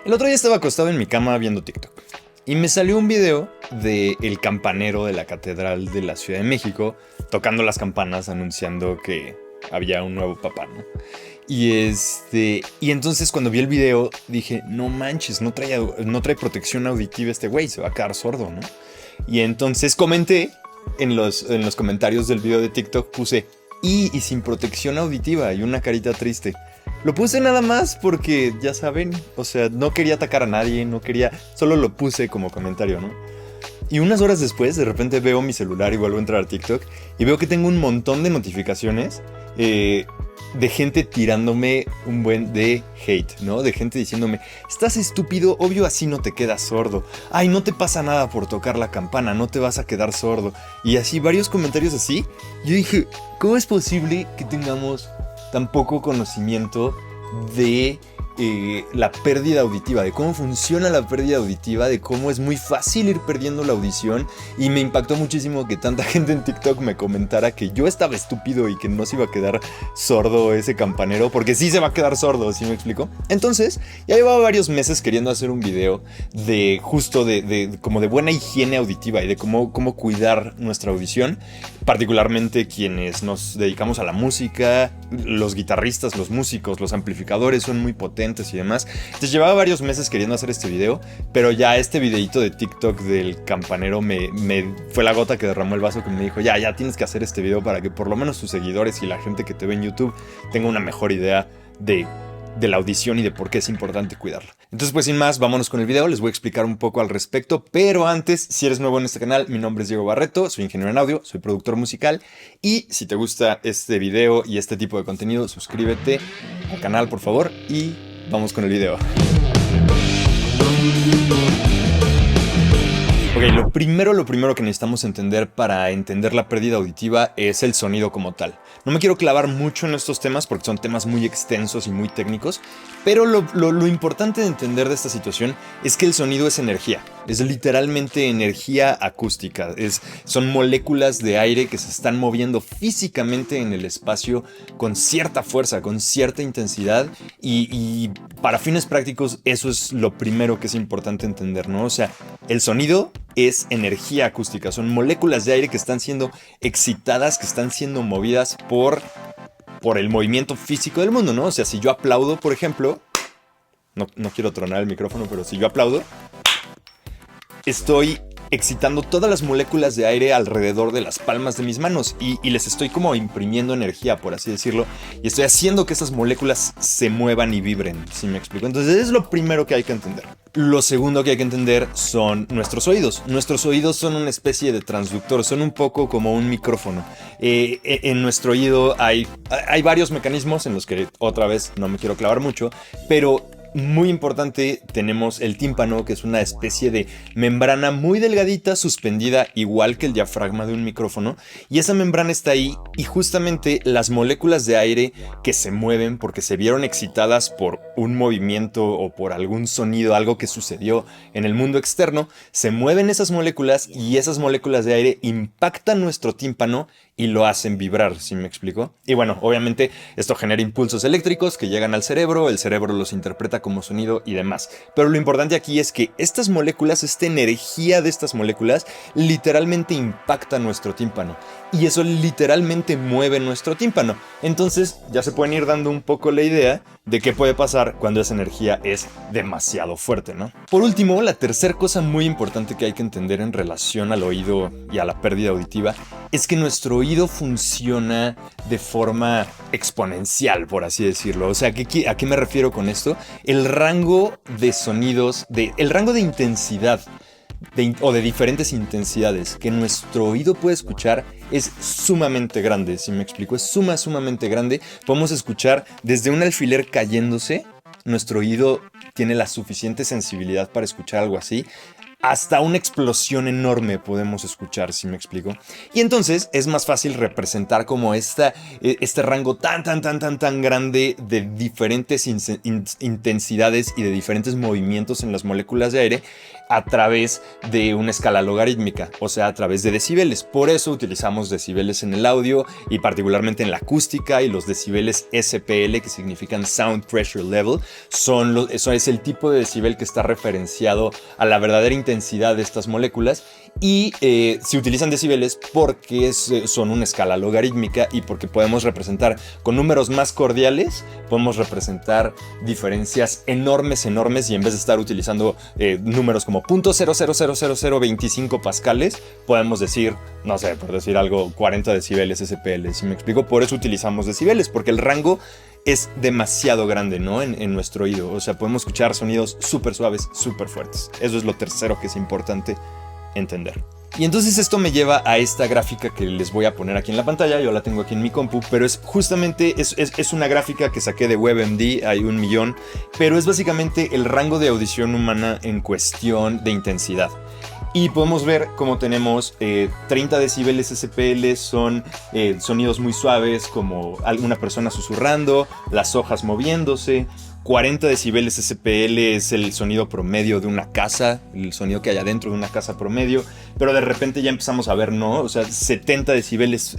El otro día estaba acostado en mi cama viendo TikTok y me salió un video de el campanero de la Catedral de la Ciudad de México tocando las campanas anunciando que había un nuevo papá, ¿no? Y entonces cuando vi el video dije, no manches, no trae protección auditiva este güey, se va a quedar sordo, ¿no? Y entonces comenté en los comentarios del video de TikTok, puse y sin protección auditiva y una carita triste. Lo puse nada más porque, ya saben, o sea, no quería atacar a nadie, solo lo puse como comentario, ¿no? Y unas horas después, de repente veo mi celular y vuelvo a entrar a TikTok y veo que tengo un montón de notificaciones de gente tirándome un buen de hate, ¿no? De gente diciéndome, estás estúpido, obvio así no te quedas sordo. Ay, no te pasa nada por tocar la campana, no te vas a quedar sordo. Y así, varios comentarios así. Yo dije, ¿cómo es posible que tengamos tan poco conocimiento de la pérdida auditiva, de cómo funciona la pérdida auditiva, de cómo es muy fácil ir perdiendo la audición? Y me impactó muchísimo que tanta gente en TikTok me comentara que yo estaba estúpido y que no se iba a quedar sordo ese campanero, porque sí se va a quedar sordo, ¿sí me explico? Entonces, ya llevaba varios meses queriendo hacer un video de justo como de buena higiene auditiva y de cómo cuidar nuestra audición, particularmente quienes nos dedicamos a la música, los guitarristas, los músicos, los amplificadores son muy potentes y demás. Entonces llevaba varios meses queriendo hacer este video, pero ya este videito de TikTok del campanero me fue la gota que derramó el vaso, que me dijo, ya tienes que hacer este video para que por lo menos tus seguidores y la gente que te ve en YouTube tenga una mejor idea de la audición y de por qué es importante cuidarla. Entonces, pues sin más, vámonos con el video, les voy a explicar un poco al respecto, pero antes, si eres nuevo en este canal, mi nombre es Diego Barreto, soy ingeniero en audio, soy productor musical, y si te gusta este video y este tipo de contenido, suscríbete al canal, por favor, y vamos con el video. Ok, lo primero que necesitamos entender para entender la pérdida auditiva es el sonido como tal. No me quiero clavar mucho en estos temas porque son temas muy extensos y muy técnicos, pero lo importante de entender de esta situación es que el sonido es energía. Es literalmente energía acústica. Son moléculas de aire que se están moviendo físicamente en el espacio con cierta fuerza, con cierta intensidad, y para fines prácticos eso es lo primero que es importante entender, ¿no? O sea, el sonido es energía acústica, son moléculas de aire que están siendo excitadas, que están siendo movidas por el movimiento físico del mundo, ¿no? O sea, si yo aplaudo, por ejemplo, no quiero tronar el micrófono, pero si yo aplaudo, estoy excitando todas las moléculas de aire alrededor de las palmas de mis manos y les estoy como imprimiendo energía, por así decirlo, y estoy haciendo que esas moléculas se muevan y vibren, ¿sí me explico? Entonces es lo primero que hay que entender. Lo segundo que hay que entender son nuestros oídos. Nuestros oídos son una especie de transductor, son un poco como un micrófono. En nuestro oído hay varios mecanismos en los que otra vez no me quiero clavar mucho, pero muy importante, tenemos el tímpano, que es una especie de membrana muy delgadita, suspendida igual que el diafragma de un micrófono, y esa membrana está ahí, y justamente las moléculas de aire que se mueven porque se vieron excitadas por un movimiento o por algún sonido, algo que sucedió en el mundo externo, se mueven esas moléculas y esas moléculas de aire impactan nuestro tímpano y lo hacen vibrar, ¿sí me explico? Y bueno, obviamente esto genera impulsos eléctricos que llegan al cerebro, el cerebro los interpreta como sonido y demás. Pero lo importante aquí es que estas moléculas, esta energía de estas moléculas, literalmente impacta nuestro tímpano. Y eso literalmente mueve nuestro tímpano. Entonces ya se pueden ir dando un poco la idea de qué puede pasar cuando esa energía es demasiado fuerte, ¿no? Por último, la tercera cosa muy importante que hay que entender en relación al oído y a la pérdida auditiva es que nuestro oído funciona de forma exponencial, por así decirlo. O sea, ¿a qué me refiero con esto? El rango de sonidos, el rango de intensidad o de diferentes intensidades que nuestro oído puede escuchar es sumamente grande, ¿sí me explico? Es sumamente grande. Podemos escuchar desde un alfiler cayéndose. Nuestro oído tiene la suficiente sensibilidad para escuchar algo así, hasta una explosión enorme podemos escuchar, ¿sí me explico? Y entonces es más fácil representar como este rango tan grande de diferentes intensidades y de diferentes movimientos en las moléculas de aire a través de una escala logarítmica, o sea, a través de decibeles. Por eso utilizamos decibeles en el audio y particularmente en la acústica, y los decibeles SPL, que significan Sound Pressure Level, eso es el tipo de decibel que está referenciado a la verdadera intensidad de estas moléculas. Y se utilizan decibeles porque son una escala logarítmica y porque podemos representar con números más cordiales, podemos representar diferencias enormes, y en vez de estar utilizando números como .000025 pascales, podemos decir, no sé, por decir algo, 40 decibeles SPL, ¿sí me explico? Por eso utilizamos decibeles, porque el rango es demasiado grande, ¿no? En nuestro oído. O sea, podemos escuchar sonidos súper suaves, súper fuertes. Eso es lo tercero que es importante entender. Y entonces esto me lleva a esta gráfica que les voy a poner aquí en la pantalla. Yo la tengo aquí en mi compu, pero es justamente es una gráfica que saqué de WebMD, hay 1 millón, pero es básicamente el rango de audición humana en cuestión de intensidad. Y podemos ver cómo tenemos 30 decibeles SPL son sonidos muy suaves, como alguna persona susurrando, las hojas moviéndose. 40 decibeles SPL es el sonido promedio de una casa, el sonido que hay adentro de una casa promedio, pero de repente ya empezamos a ver, ¿no? O sea, 70 decibeles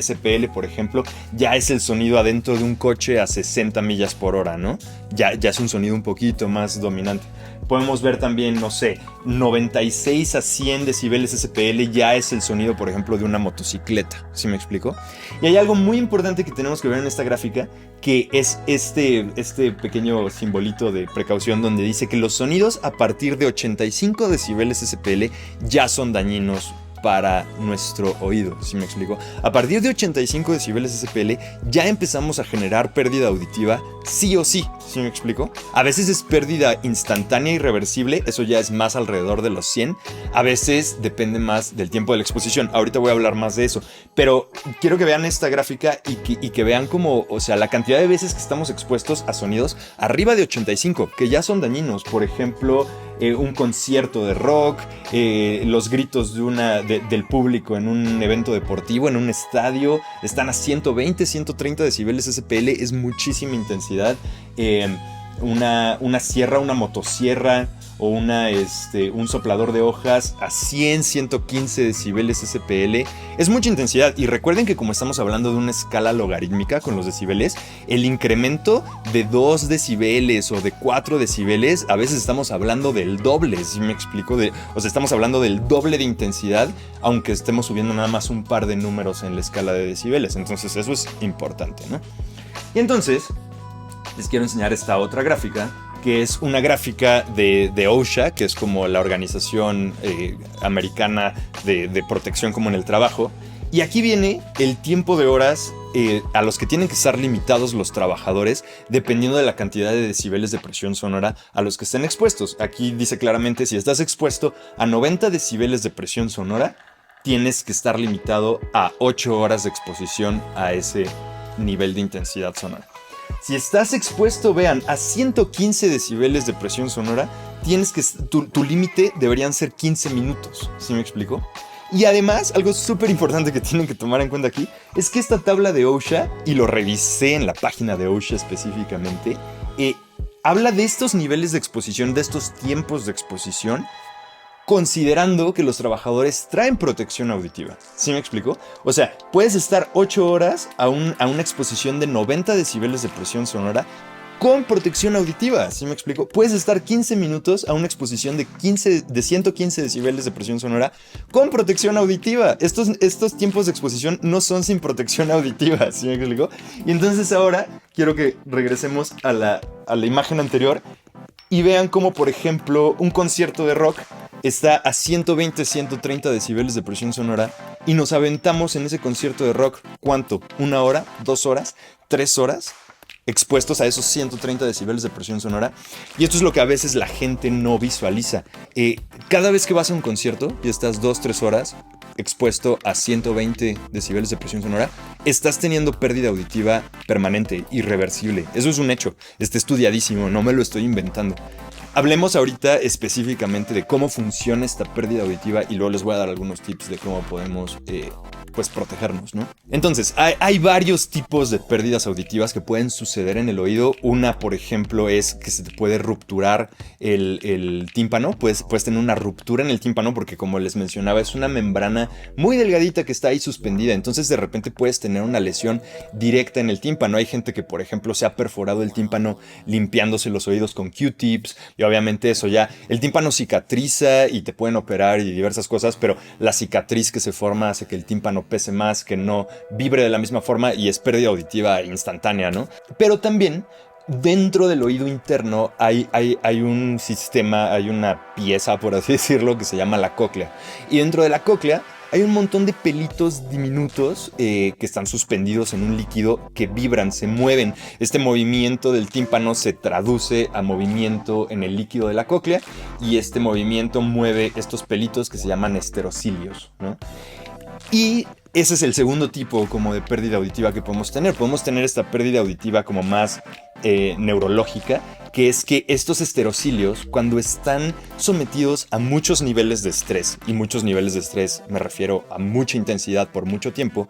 SPL, por ejemplo, ya es el sonido adentro de un coche a 60 millas por hora, ¿no? Ya es un sonido un poquito más dominante. Podemos ver también, no sé, 96 a 100 decibeles SPL ya es el sonido, por ejemplo, de una motocicleta, ¿sí me explico? Y hay algo muy importante que tenemos que ver en esta gráfica, que es este pequeño simbolito de precaución donde dice que los sonidos a partir de 85 decibeles SPL ya son dañinos para nuestro oído, ¿sí me explico? A partir de 85 decibeles SPL ya empezamos a generar pérdida auditiva sí o sí, ¿sí me explico? A veces es pérdida instantánea y irreversible, eso ya es más alrededor de los 100, a veces depende más del tiempo de la exposición. Ahorita voy a hablar más de eso, pero quiero que vean esta gráfica y que vean cómo, o sea, la cantidad de veces que estamos expuestos a sonidos arriba de 85, que ya son dañinos. Por ejemplo, un concierto de rock, los gritos del público en un evento deportivo, en un estadio, están a 120, 130 decibeles SPL, es muchísima intensidad. Una sierra, una motosierra o un soplador de hojas a 100, 115 decibeles SPL. Es mucha intensidad, y recuerden que como estamos hablando de una escala logarítmica con los decibeles, el incremento de 2 decibeles o de 4 decibeles, a veces estamos hablando del doble, ¿sí me explico? O sea, estamos hablando del doble de intensidad, aunque estemos subiendo nada más un par de números en la escala de decibeles. Entonces eso es importante, ¿no? Y entonces les quiero enseñar esta otra gráfica, que es una gráfica de OSHA, que es como la organización americana de protección como en el trabajo. Y aquí viene el tiempo de horas a los que tienen que estar limitados los trabajadores, dependiendo de la cantidad de decibeles de presión sonora a los que estén expuestos. Aquí dice claramente, si estás expuesto a 90 decibeles de presión sonora, tienes que estar limitado a 8 horas de exposición a ese nivel de intensidad sonora. Si estás expuesto, vean, a 115 decibeles de presión sonora, tu límite deberían ser 15 minutos, ¿sí me explico? Y además, algo súper importante que tienen que tomar en cuenta aquí, es que esta tabla de OSHA, y lo revisé en la página de OSHA específicamente, habla de estos niveles de exposición, de estos tiempos de exposición, considerando que los trabajadores traen protección auditiva. ¿Sí me explico? O sea, puedes estar 8 horas a una exposición de 90 decibeles de presión sonora con protección auditiva. ¿Sí me explico? Puedes estar 15 minutos a una exposición de 115 decibeles de presión sonora con protección auditiva. Estos tiempos de exposición no son sin protección auditiva. ¿Sí me explico? Y entonces ahora quiero que regresemos a la imagen anterior y vean cómo, por ejemplo, un concierto de rock está a 120, 130 decibeles de presión sonora y nos aventamos en ese concierto de rock, ¿cuánto? ¿1 hora? ¿2 horas? ¿3 horas? Expuestos a esos 130 decibeles de presión sonora. Y esto es lo que a veces la gente no visualiza. Cada vez que vas a un concierto y estás 2-3 horas expuesto a 120 decibeles de presión sonora, estás teniendo pérdida auditiva permanente, irreversible. Eso es un hecho, está estudiadísimo, no me lo estoy inventando. Hablemos ahorita específicamente de cómo funciona esta pérdida auditiva y luego les voy a dar algunos tips de cómo podemos pues protegernos, ¿no? Entonces, hay varios tipos de pérdidas auditivas que pueden suceder en el oído. Una, por ejemplo, es que se te puede rupturar el tímpano. Puedes tener una ruptura en el tímpano porque, como les mencionaba, es una membrana muy delgadita que está ahí suspendida. Entonces, de repente puedes tener una lesión directa en el tímpano. Hay gente que, por ejemplo, se ha perforado el tímpano limpiándose los oídos con Q-tips y obviamente eso ya, el tímpano cicatriza y te pueden operar y diversas cosas, pero la cicatriz que se forma hace que el tímpano pese más, que no vibre de la misma forma y es pérdida auditiva instantánea, ¿no? Pero también dentro del oído interno hay un sistema, hay una pieza, por así decirlo, que se llama la cóclea. Y dentro de la cóclea hay un montón de pelitos diminutos que están suspendidos en un líquido que vibran, se mueven. Este movimiento del tímpano se traduce a movimiento en el líquido de la cóclea y este movimiento mueve estos pelitos que se llaman esterocilios, ¿no? Y ese es el segundo tipo como de pérdida auditiva que podemos tener. Podemos tener esta pérdida auditiva como más neurológica, que es que estos esterocilios, cuando están sometidos a muchos niveles de estrés, y muchos niveles de estrés me refiero a mucha intensidad por mucho tiempo,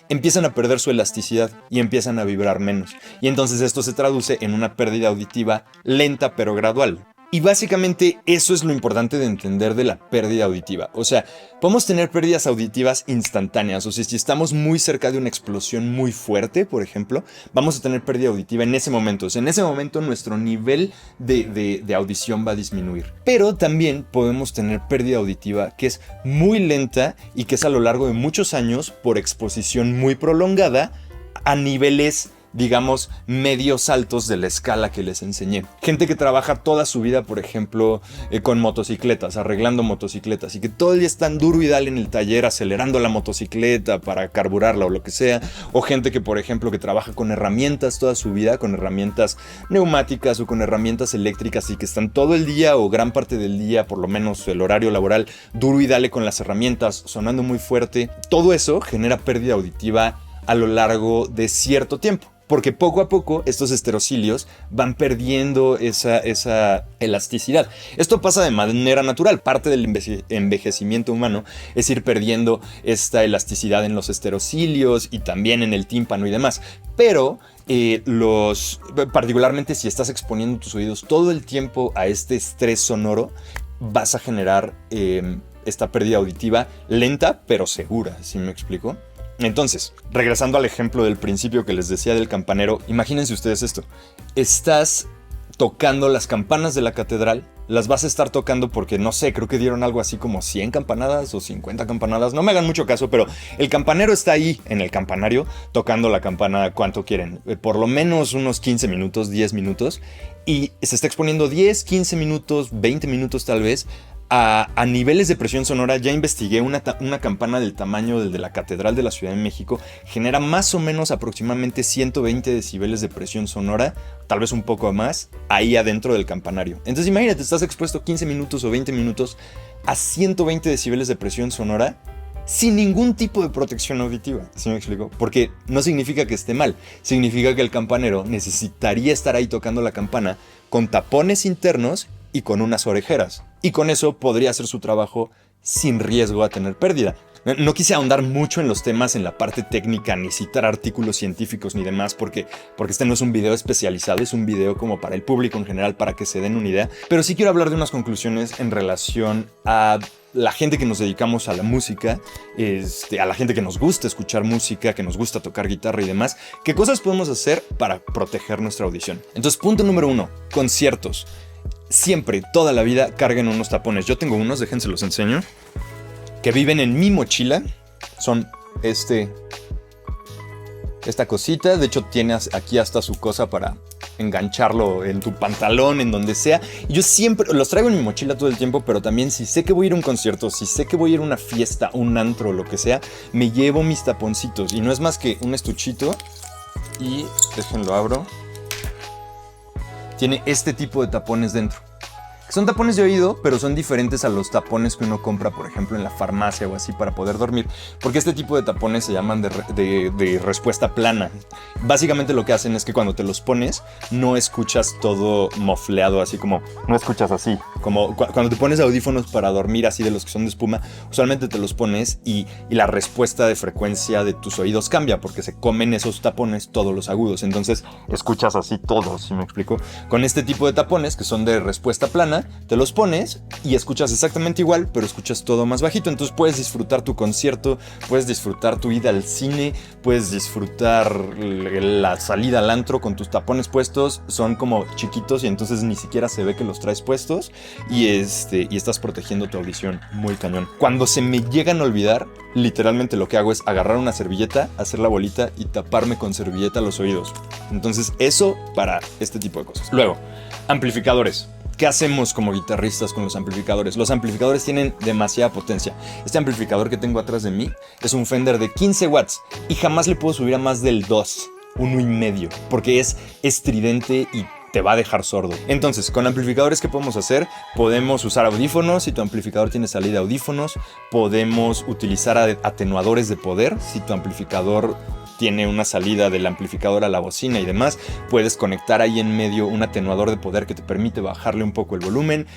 empiezan a perder su elasticidad y empiezan a vibrar menos. Y entonces esto se traduce en una pérdida auditiva lenta pero gradual. Y básicamente eso es lo importante de entender de la pérdida auditiva. O sea, podemos tener pérdidas auditivas instantáneas. O sea, si estamos muy cerca de una explosión muy fuerte, por ejemplo, vamos a tener pérdida auditiva en ese momento. O sea, en ese momento nuestro nivel de audición va a disminuir. Pero también podemos tener pérdida auditiva que es muy lenta y que es a lo largo de muchos años por exposición muy prolongada a niveles, digamos, medios altos de la escala que les enseñé. Gente que trabaja toda su vida, por ejemplo, con motocicletas, arreglando motocicletas, y que todo el día están duro y dale en el taller acelerando la motocicleta para carburarla o lo que sea. O gente que, por ejemplo, que trabaja con herramientas toda su vida, con herramientas neumáticas o con herramientas eléctricas y que están todo el día o gran parte del día, por lo menos el horario laboral, duro y dale con las herramientas, sonando muy fuerte. Todo eso genera pérdida auditiva a lo largo de cierto tiempo. Porque poco a poco estos esterocilios van perdiendo esa elasticidad. Esto pasa de manera natural. Parte del envejecimiento humano es ir perdiendo esta elasticidad en los esterocilios y también en el tímpano y demás. Pero particularmente si estás exponiendo tus oídos todo el tiempo a este estrés sonoro, vas a generar esta pérdida auditiva lenta pero segura, ¿sí me explico? Entonces, regresando al ejemplo del principio que les decía del campanero, imagínense ustedes esto. Estás tocando las campanas de la catedral, las vas a estar tocando porque, no sé, creo que dieron algo así como 100 campanadas o 50 campanadas, no me hagan mucho caso, pero el campanero está ahí en el campanario tocando la campana cuánto quieren, por lo menos unos 15 minutos, 10 minutos, y se está exponiendo 10, 15 minutos, 20 minutos tal vez, a niveles de presión sonora. Ya investigué una campana del tamaño del de la Catedral de la Ciudad de México, genera más o menos aproximadamente 120 decibeles de presión sonora, tal vez un poco más, ahí adentro del campanario. Entonces imagínate, estás expuesto 15 minutos o 20 minutos a 120 decibeles de presión sonora sin ningún tipo de protección auditiva, ¿sí me explico? Porque no significa que esté mal, significa que el campanero necesitaría estar ahí tocando la campana con tapones internos y con unas orejeras. Y con eso podría hacer su trabajo sin riesgo a tener pérdida. No quise ahondar mucho en los temas, en la parte técnica, ni citar artículos científicos ni demás, porque este no es un video especializado, es un video como para el público en general, para que se den una idea. Pero sí quiero hablar de unas conclusiones en relación a la gente que nos dedicamos a la música, a la gente que nos gusta escuchar música, que nos gusta tocar guitarra y demás. ¿Qué cosas podemos hacer para proteger nuestra audición? Entonces, punto número 1, conciertos. Siempre, toda la vida, carguen unos tapones. Yo tengo unos, déjense los enseño, que viven en mi mochila. Son esta cosita. De hecho, tienes aquí hasta su cosa para engancharlo en tu pantalón, en donde sea. Y yo siempre los traigo en mi mochila todo el tiempo, pero también si sé que voy a ir a un concierto, si sé que voy a ir a una fiesta, un antro, lo que sea, me llevo mis taponcitos. Y no es más que un estuchito. Y déjenlo abro. Tiene este tipo de tapones dentro. Son tapones de oído, pero son diferentes a los tapones que uno compra, por ejemplo, en la farmacia o así para poder dormir, porque este tipo de tapones se llaman de respuesta plana. Básicamente lo que hacen es que cuando te los pones, no escuchas todo mofleado, así como, no escuchas así, como cuando te pones audífonos para dormir así de los que son de espuma, usualmente te los pones y la respuesta de frecuencia de tus oídos cambia, porque se comen esos tapones todos los agudos, entonces escuchas así todo, ¿sí me explico? Con este tipo de tapones, que son de respuesta plana, te los pones y escuchas exactamente igual, pero escuchas todo más bajito, entonces puedes disfrutar tu concierto, puedes disfrutar tu ida al cine, puedes disfrutar la salida al antro con tus tapones puestos, son como chiquitos y entonces ni siquiera se ve que los traes puestos y estás protegiendo tu audición muy cañón. Cuando se me llegan a olvidar, literalmente lo que hago es agarrar una servilleta, hacer la bolita y taparme con servilleta los oídos. Entonces eso para este tipo de cosas. Luego, amplificadores. ¿Qué hacemos como guitarristas con los amplificadores? Los amplificadores tienen demasiada potencia. Este amplificador que tengo atrás de mí es un Fender de 15 watts y jamás le puedo subir a más del 2, 1,5, porque es estridente y te va a dejar sordo. Entonces, con amplificadores, ¿qué podemos hacer? Podemos usar audífonos, si tu amplificador tiene salida de audífonos. Podemos utilizar atenuadores de poder, si tu amplificador tiene una salida del amplificador a la bocina y demás. Puedes conectar ahí en medio un atenuador de poder que te permite bajarle un poco el volumen.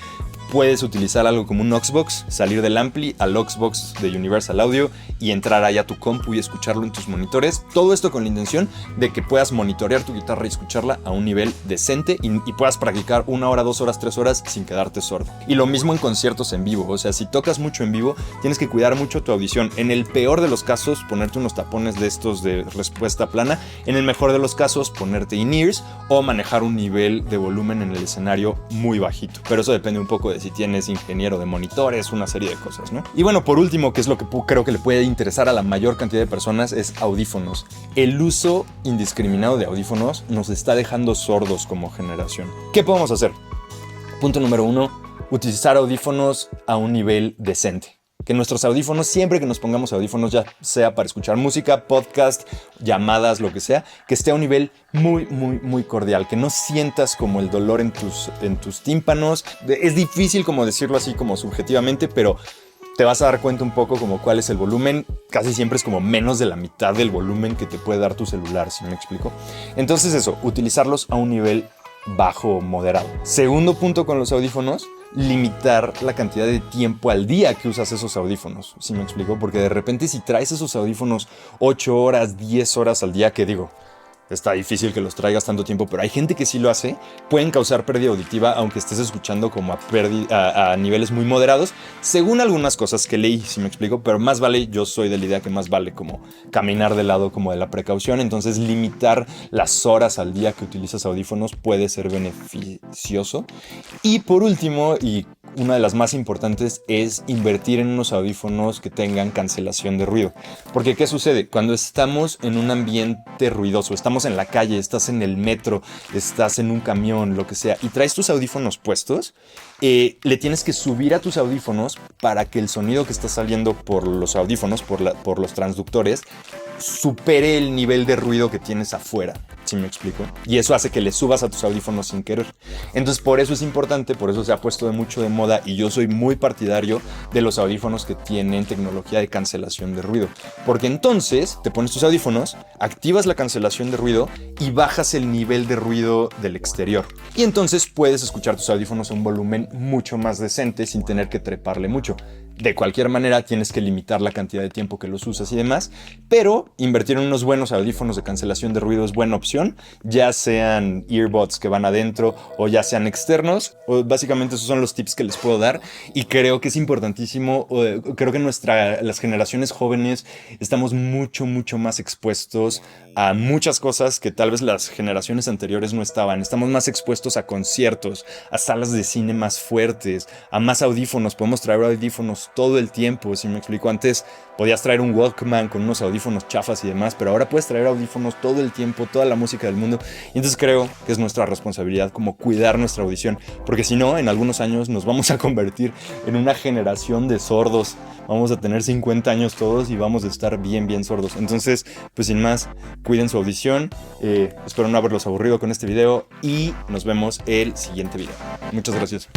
Puedes utilizar algo como un Auxbox, salir del ampli al Auxbox de Universal Audio y entrar ahí a tu compu y escucharlo en tus monitores. Todo esto con la intención de que puedas monitorear tu guitarra y escucharla a un nivel decente y puedas practicar 1 hora, 2 horas, 3 horas sin quedarte sordo. Y lo mismo en conciertos en vivo. O sea, si tocas mucho en vivo, tienes que cuidar mucho tu audición. En el peor de los casos, ponerte unos tapones de estos de respuesta plana. En el mejor de los casos, ponerte in-ears o manejar un nivel de volumen en el escenario muy bajito. Pero eso depende un poco de si tienes ingeniero de monitores, una serie de cosas, ¿no? Y bueno, por último, que es lo que creo que le puede interesar a la mayor cantidad de personas, es audífonos. El uso indiscriminado de audífonos nos está dejando sordos como generación. ¿Qué podemos hacer? Punto número 1, utilizar audífonos a un nivel decente. Que nuestros audífonos, siempre que nos pongamos audífonos, ya sea para escuchar música, podcast, llamadas, lo que sea, que esté a un nivel muy, muy, muy cordial, que no sientas como el dolor en tus tímpanos. Es difícil como decirlo así como subjetivamente, pero te vas a dar cuenta un poco como cuál es el volumen. Casi siempre es como menos de la mitad del volumen que te puede dar tu celular, ¿sí me explico? Entonces eso, utilizarlos a un nivel bajo o moderado. Segundo punto con los audífonos, limitar la cantidad de tiempo al día que usas esos audífonos, ¿sí me explico? Porque de repente si traes esos audífonos 8 horas, 10 horas al día, que digo, está difícil que los traigas tanto tiempo, pero hay gente que sí lo hace, pueden causar pérdida auditiva aunque estés escuchando como a niveles muy moderados, según algunas cosas que leí, si me explico, pero más vale, yo soy de la idea que más vale como caminar del lado como de la precaución, entonces limitar las horas al día que utilizas audífonos puede ser beneficioso. Y por último, y una de las más importantes, es invertir en unos audífonos que tengan cancelación de ruido. Porque ¿qué sucede? Cuando estamos en un ambiente ruidoso, estamos en la calle, estás en el metro, estás en un camión, lo que sea, y traes tus audífonos puestos, le tienes que subir a tus audífonos para que el sonido que está saliendo por los audífonos, por los transductores, supere el nivel de ruido que tienes afuera, ¿sí me explico? Y eso hace que le subas a tus audífonos sin querer. Entonces por eso es importante, por eso se ha puesto mucho de moda y yo soy muy partidario de los audífonos que tienen tecnología de cancelación de ruido. Porque entonces te pones tus audífonos, activas la cancelación de ruido y bajas el nivel de ruido del exterior. Y entonces puedes escuchar tus audífonos a un volumen mucho más decente sin tener que treparle mucho. De cualquier manera tienes que limitar la cantidad de tiempo que los usas y demás, pero invertir en unos buenos audífonos de cancelación de ruido es buena opción, ya sean earbuds que van adentro o ya sean externos. Básicamente esos son los tips que les puedo dar y creo que es importantísimo. Creo que las generaciones jóvenes estamos mucho más expuestos a muchas cosas que tal vez las generaciones anteriores no estaban. Estamos más expuestos a conciertos, a salas de cine más fuertes, a más audífonos. Podemos traer audífonos todo el tiempo, si me explico. Antes podías traer un Walkman con unos audífonos chafas y demás, pero ahora puedes traer audífonos todo el tiempo, toda la música del mundo. Y entonces creo que es nuestra responsabilidad como cuidar nuestra audición, porque si no, en algunos años nos vamos a convertir en una generación de sordos. Vamos a tener 50 años todos y vamos a estar bien sordos. Entonces, pues sin más, cuiden su audición. Espero no haberlos aburrido con este video y nos vemos el siguiente video. Muchas gracias.